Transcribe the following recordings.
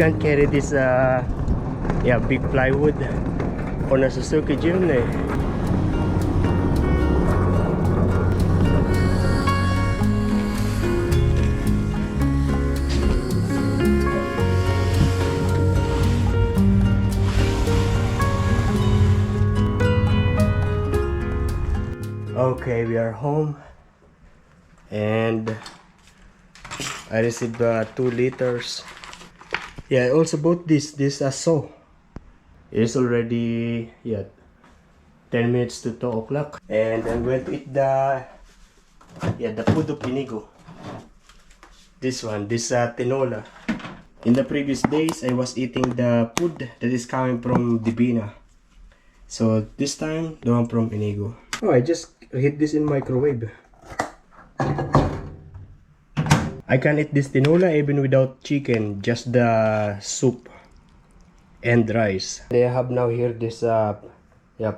can't carry this yeah, big plywood on a Suzuki Jimny. Okay, we are home, and I received 2 liters. Yeah, I also bought this saw. It's already 10 minutes to 2 o'clock, and I'm going to eat the food of Inigo. This one, this tinola. In the previous days, I was eating the food that is coming from Divina. So this time, the one from Inigo. Oh, I just heat this in microwave. I can eat this tinola even without chicken, just the soup and rice. They have now here this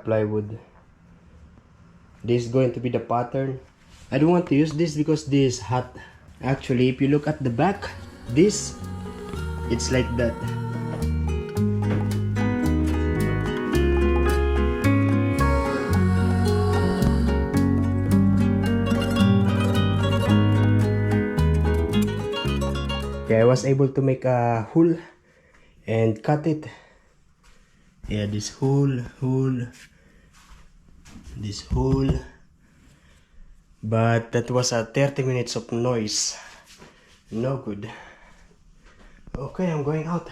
plywood. This is going to be the pattern. I don't want to use this because this is hot. Actually, if you look at the back, it's like that. Yeah, I was able to make a hole and cut it. Yeah, this hole, this hole. But that was 30 minutes of noise. No good. Okay, I'm going out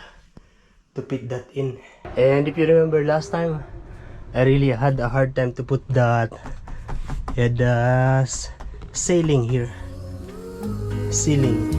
to fit that in. And if you remember last time, I really had a hard time to put the ceiling here. Ceiling.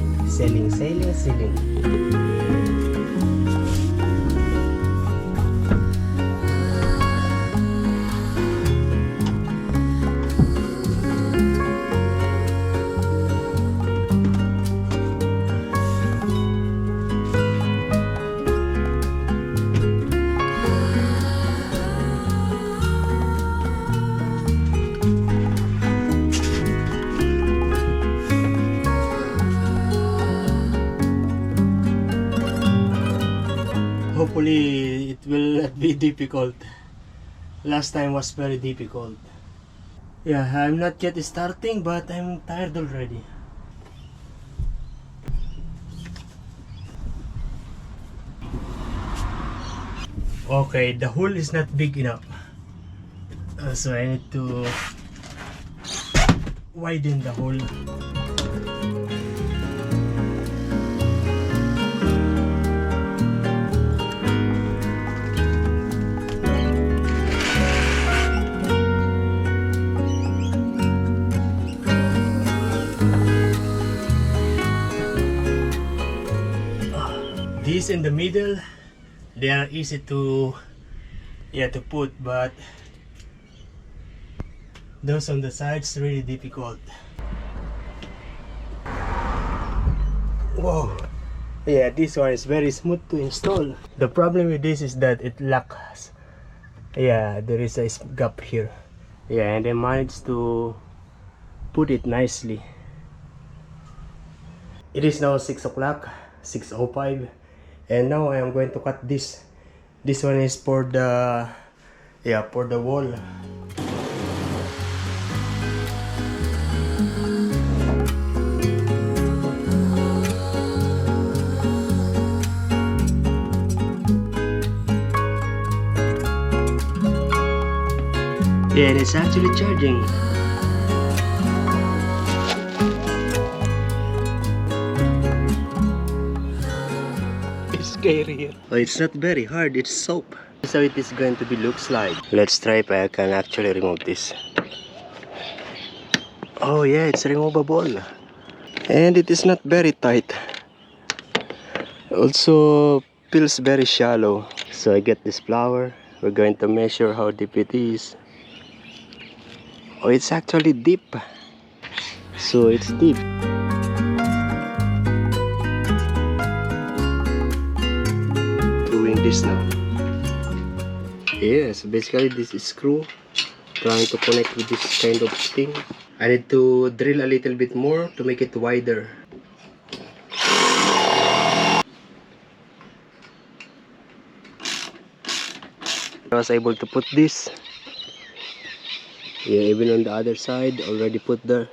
Hopefully it will not be difficult. Last time was very difficult. Yeah, I'm not yet starting, but I'm tired already. Okay, the hole is not big enough, so I need to widen the hole. These in the middle, they are easy to put, but those on the sides really difficult. Whoa, yeah, this one is very smooth to install. The problem with this is that it lacks. Yeah, there is a gap here. Yeah, and I managed to put it nicely. It is now 6 o'clock, 6:05. And now I am going to cut this. This one is for the wall. Yeah, it's actually charging. Scary. Oh, it's not very hard, it's soap. This is how it is going to be looks like. Let's try if I can actually remove this. Oh yeah, it's removable. And it is not very tight. Also feels very shallow. So I get this flower. We're going to measure how deep it is. Oh, it's actually deep. So it's deep. This now. Yes, basically this is screw trying to connect with this kind of thing. I need to drill a little bit more to make it wider. I was able to put this. Yeah, even on the other side, already put there.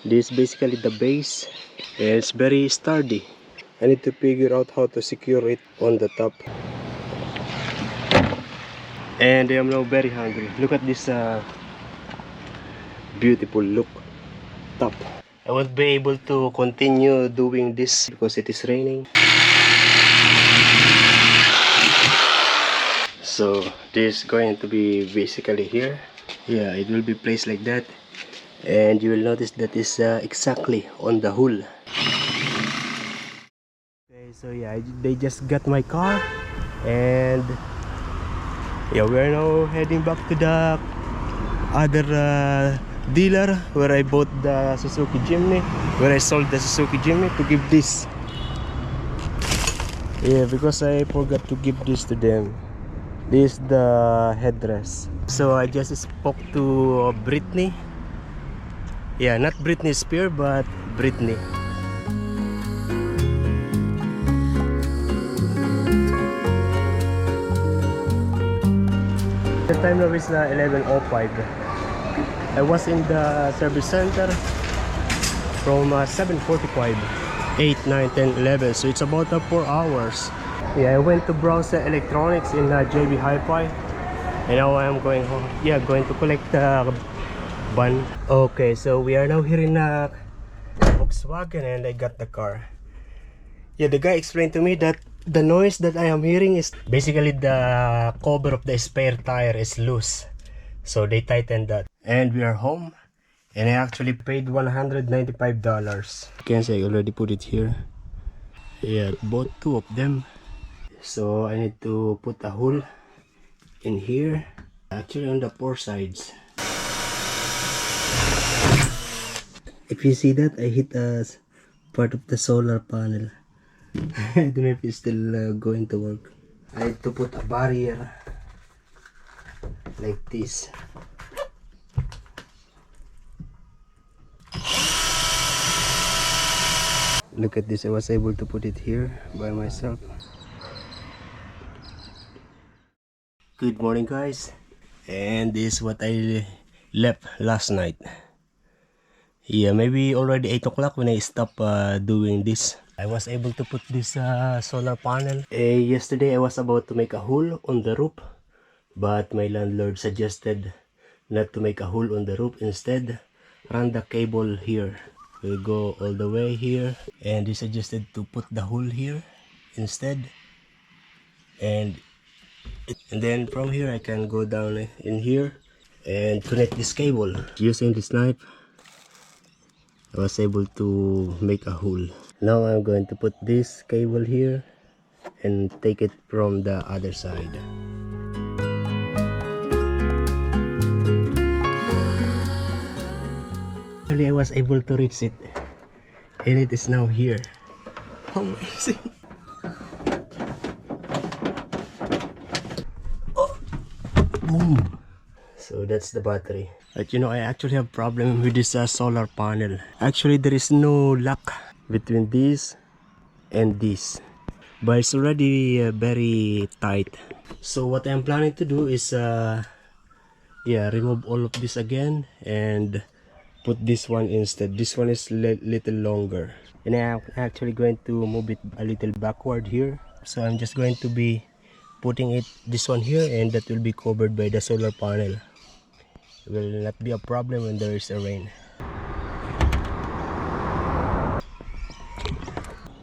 This is basically the base. And it's very sturdy. I need to figure out how to secure it on the top. And I am now very hungry. Look at this beautiful look top. I won't be able to continue doing this because it is raining. So this is going to be basically here. Yeah, it will be placed like that. And you will notice that is exactly on the hull. Okay, so yeah, they just got my car. And yeah, we are now heading back to the other dealer where I bought the Suzuki Jimny, where I sold the Suzuki Jimny, to give this. Yeah, because I forgot to give this to them. This is the headrest. So I just spoke to Brittany. Yeah, not Britney Spears, but Brittany. The time now is 11:05. I was in the service center from 7:45, 8, 9, 10, 11. So it's about 4 hours. Yeah, I went to browse electronics in JB Hi-Fi, and now I am going home. Yeah, going to collect the bun. Okay, so we are now here in Volkswagen, and I got the car. Yeah, the guy explained to me that the noise that I am hearing is basically the cover of the spare tire is loose, so they tightened that. And we are home, and I actually paid $195. You can see I already put it here. Yeah, bought 2 of them. So I need to put a hole in here, actually on the 4 sides. If you see that, I hit a part of the solar panel. I don't know if it's still going to work. I need to put a barrier like this. Look at this, I was able to put it here by myself. Good morning, guys, and this is what I left last night. Yeah, maybe already 8 o'clock when I stopped doing this. I was able to put this solar panel. Yesterday I was about to make a hole on the roof, but my landlord suggested not to make a hole on the roof. Instead, run the cable here. We'll go all the way here, and he suggested to put the hole here instead. And then from here I can go down in here and connect this cable. Using this knife, I was able to make a hole. Now I'm going to put this cable here and take it from the other side. Actually, I was able to reach it, and it is now here. Amazing! Oh. Boom! So that's the battery. But you know, I actually have problem with this solar panel. Actually, there is no lock between this and this, but it's already very tight. So what I'm planning to do is remove all of this again and put this one instead. This one is little longer, and I'm actually going to move it a little backward here. So I'm just going to be putting this one here, and that will be covered by the solar panel. It will not be a problem when there is a rain.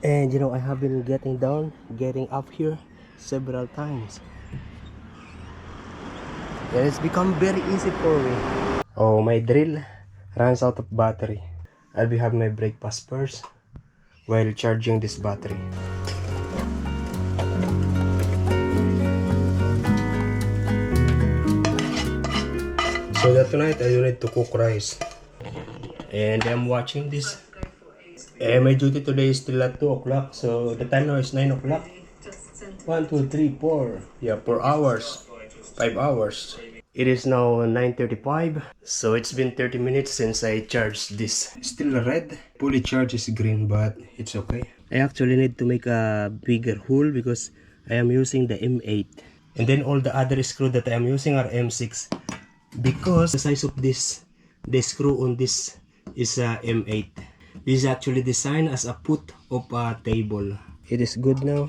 And you know, I have been getting up here several times, and it's become very easy for me. Oh, my drill runs out of battery. I'll be having my breakfast first while charging this battery. So that tonight I don't need to cook rice. And I'm watching this. And my duty today is still at 2 o'clock. So the time now is 9 o'clock. 1, 2, 3, 4. Yeah, 4 hours. 5 hours. It is now 9:35. So it's been 30 minutes since I charged this. Still red. Fully charged is green, but it's okay. I actually need to make a bigger hole because I am using the M8. And then all the other screw that I am using are M6 because the size of this, the screw on this is M8. This is actually designed as a foot of a table. It is good now.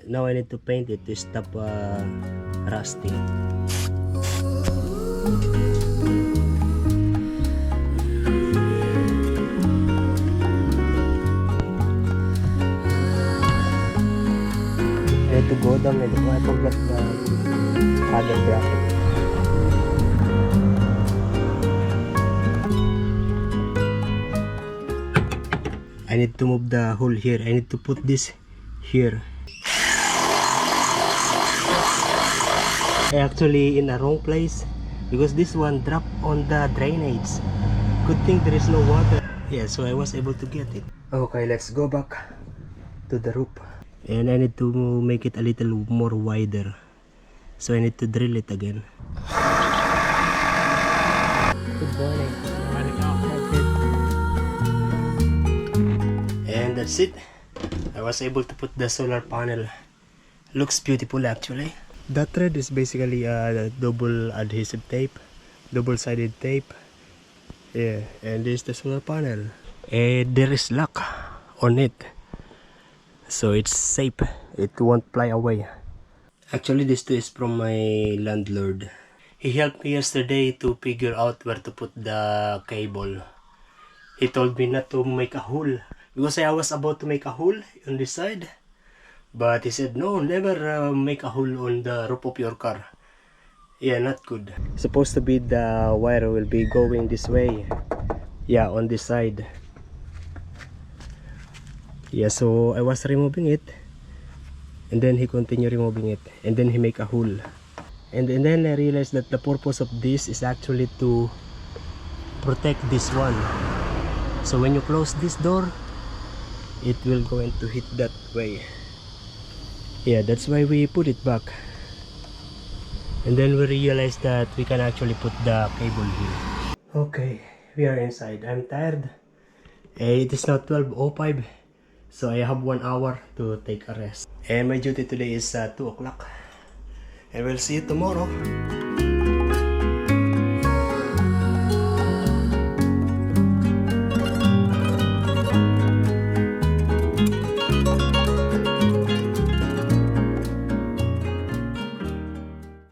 Now I need to paint it to stop rusting. I need to go down and I forgot the other bracket. I need to move the hole here. I need to put this here. I actually in a wrong place because this one dropped on the drainage. Good thing there is no water. Yeah, so I was able to get it. Okay, let's go back to the roof. And I need to make it a little more wider. So I need to drill it again. Good morning. And that's it. I was able to put the solar panel. Looks beautiful actually. That thread is basically a double adhesive tape, double-sided tape. Yeah, and this is the solar panel. And there is lock on it, so it's safe. It won't fly away. Actually, this too is from my landlord. He helped me yesterday to figure out where to put the cable. He told me not to make a hole because I was about to make a hole on this side. But he said, no, never make a hole on the roof of your car. Yeah, not good. Supposed to be the wire will be going this way. Yeah, on this side. Yeah, so I was removing it. And then he continued removing it. And then he make a hole. And then I realized that the purpose of this is actually to protect this one. So when you close this door, it will going to hit that way. Yeah, that's why we put it back. And then we realized that we can actually put the cable here. Okay, we are inside. I'm tired. It is now 12:05, so I have 1 hour to take a rest. And my duty today is 2 o'clock. And we'll see you tomorrow.